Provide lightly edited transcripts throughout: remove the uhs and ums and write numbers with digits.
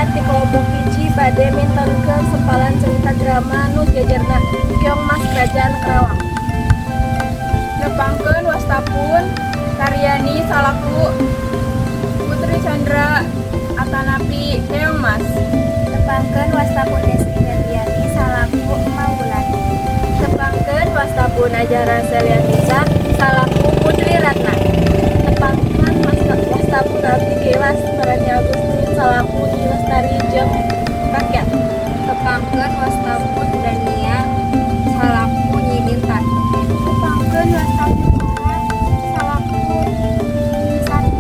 Saya ti kelompok hiji bade mintenkeun sempalan cerita drama nu jajarna Keong Mas Kerajaan Karawang. Nepangkeun wastapun karyani salaku Putri Chandra Atanapi Keong Mas. Tepangkeun wastapun Desti Febriani salaku Emma Wulan. Tepangkeun wastapun Ajaran Selianisa salaku Putri Ratna. Tepangkeun wastapun Abdi Gewas Merani Agustin salaku Lestari jeung Rakyat. Tepangkeun wastapun Dania salaku Nyi Bintan. Tepangkeun wastapun salaku Sari.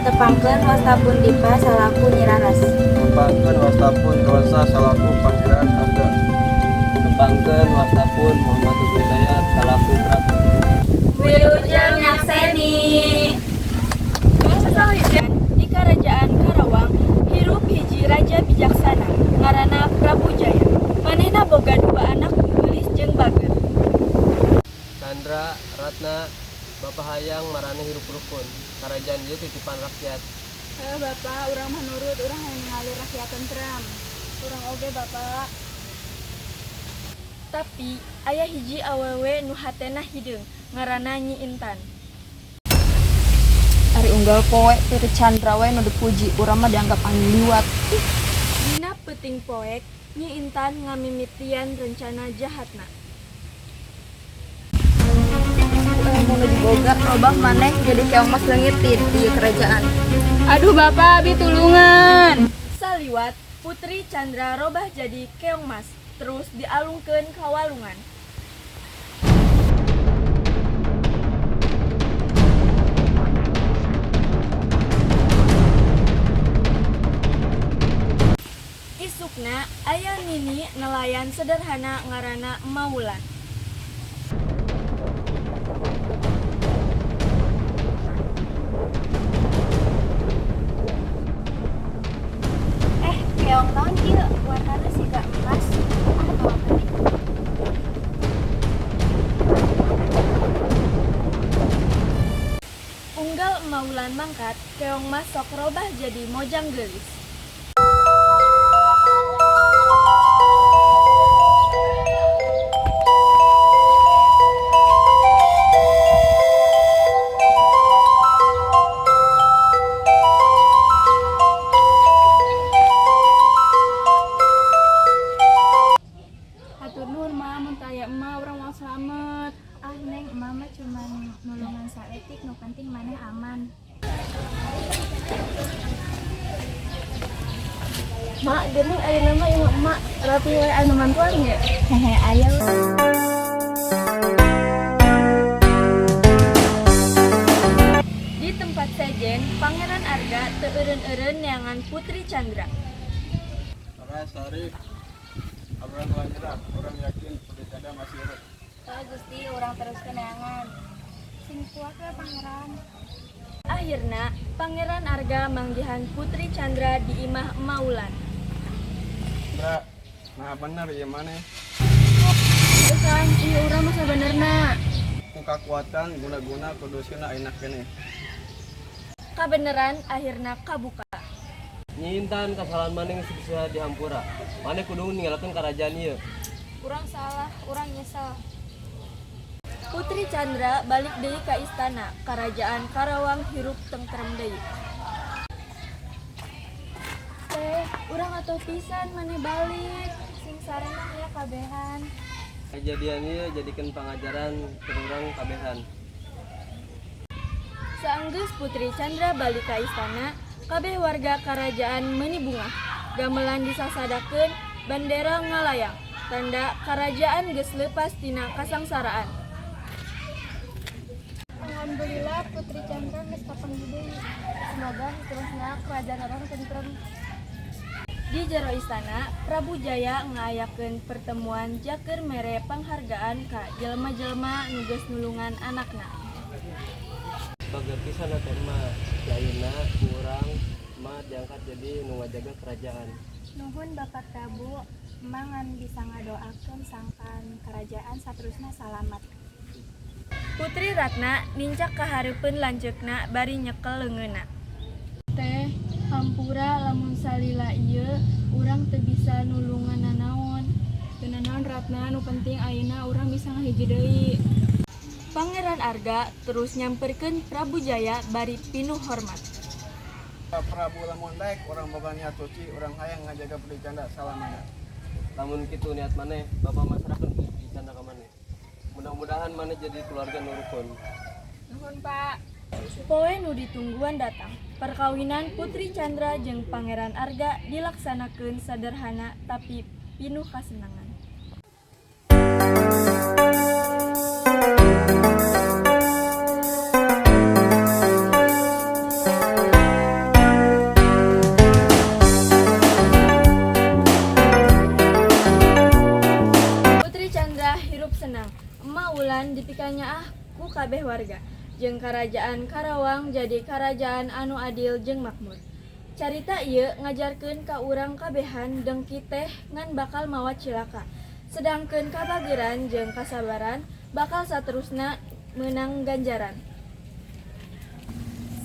Tepangkeun wastapun Dipa salaku Nyi Raras. Tepangkeun wastapun Kawasa salaku Pangeran Arga. Tepangkeun wastapun Muhammad Hidayat salaku Prabu. Wilujeng nyakseni. Sasalijan di Kerajaan Karawang hirup hiji raja bijaksana ngaranna Prabu Jaya. Manehna boga dua anak Gelis jeung Bager. Chandra Ratna Bapak Hayang marane hirup rukun. Karajaan ieu titipan rakyat. Bapak, urang mah nurut, urang hayang ningali rakyat tentram. Urang oge Bapak. Tapi aya hiji awewe nu hatena hideung ngaranna Nyi Intan. Ari unggal poe Putri Chandra we nu dipuji, urang mah dianggap anu liwat. Dina peuting poek, Nyi Intan ngamimitian rencana jahatna. Mau diboga robah maneh jadi keong mas leungit di kerajaan. Aduh Bapak, abi tulungan. Saliwat, Putri Chandra robah jadi keong mas, terus dialungkeun ka walungan. Isukna aya nini nelayan sederhana ngaranna Emma Wulan. Keong naon ieu? Warnana siga emas. Atau apa nih? Unggal Emma Wulan mangkat, keong mas sok robah jadi mojang geulis. Hatur nuhun mah, mun teu aya Emma urang moal slamet. Ah Neng, mama cuman nulungan saeutik nu penting maneh aman. Mak, geuning ayeuna mah ieu emak rapi we anu mantuan ge. Hehe, aya. Di tempat sejen, Pangeran Arga teu eureun-eureun neangan Putri Chandra. Para Sarif Abraham Lanjera, orang yakin Putri Chandra masih hidup. Gusti, urang terus keneangan. Sing kuat we pangeran. Akhirna, Pangeran Arga manggihan Putri Chandra di imah Emma Wulan. Chandra, nah bener ieu maneh. Terusan, ieu urang mah sabenerna. Ku kakuatan guna-guna kudu sieuna enak keneh. Kabeneran akhirna kabuka. Nyi Intan kasalahan maneh geus bisa dihampura. Maneh kudu ninggalkeun karajaan ieu. Urang salah, urang nyesal. Putri Chandra balik deui ka istana. Karajaan Karawang hirup tentrem deui. Teh, urang atuh pisan maneh balik. Sing sareng ya kabehan. Kejadian ieu jadikeun pangajaran keur urang kabehan. Saenggeus Putri Chandra balik ka istana, kabeh warga karajaan meuni bunga. Gamelan disasadakeun, bandera ngalayang, tanda karajaan geus leupas tina kasangsaraan. Alhamdulillah Putri Chandra geus kapanggih deui. Semoga seterusnya kerajaan orang tentrem. Di jero istana, Prabu Jaya ngaayakeun pertemuan jakeun mere panghargaan ka jelema-jelema nu geus nulungan anakna. Bager pisan teh mah, ayeuna urang mah diangkat jadi nu ngajaga kerajaan. Nuhun Bapak Prabu, emangan bisa ngadoakeun sangkan kerajaan saterusna salamat. Putri Ratna nincak ka hareupeun lanceukna bari nyekel leungeunna. Teh, Hampura lamun salila ieu urang teu bisa nulungan nanaon. Teu nanaon Ratna, nu penting ayeuna urang bisa ngahiji deui. Pangeran Arga terus nyamperkeun Prabu Jaya bari pinuh hormat. Prabu lamun daek orang boga niat suci, orang hayang ngajaga Putri Canda salamana. Lamun kitu niat maneh Bapak masrakeun Putri Canda ka maneh. Mudah-mudahan maneh jadi keluarga nu rukun. Nuhun Pak. Poe nu ditungguan datang. Perkawinan Putri Candra jeung Pangeran Arga dilaksanakeun sederhana tapi pinuh kasenangan. Putri Candra hirup senang. Emak Wulan dipikanya ku kabeh warga. Jeung karajaan Karawang jadi karajaan anu adil jeung makmur. Carita ieu ngajarkeun ka urang kabehan dengki teh ngan bakal mawa cilaka. Sedangkeun kabageran jeung kasabaran bakal saterusna meunang ganjaran.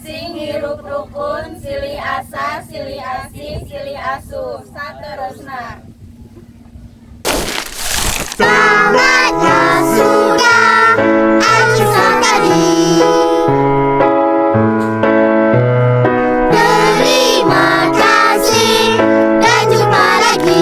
Sing hirup rukun, silih asa, silih asih, silih asuh, saterusna. Saatnya sudah acuh tadi. Terima kasih dan jumpa lagi.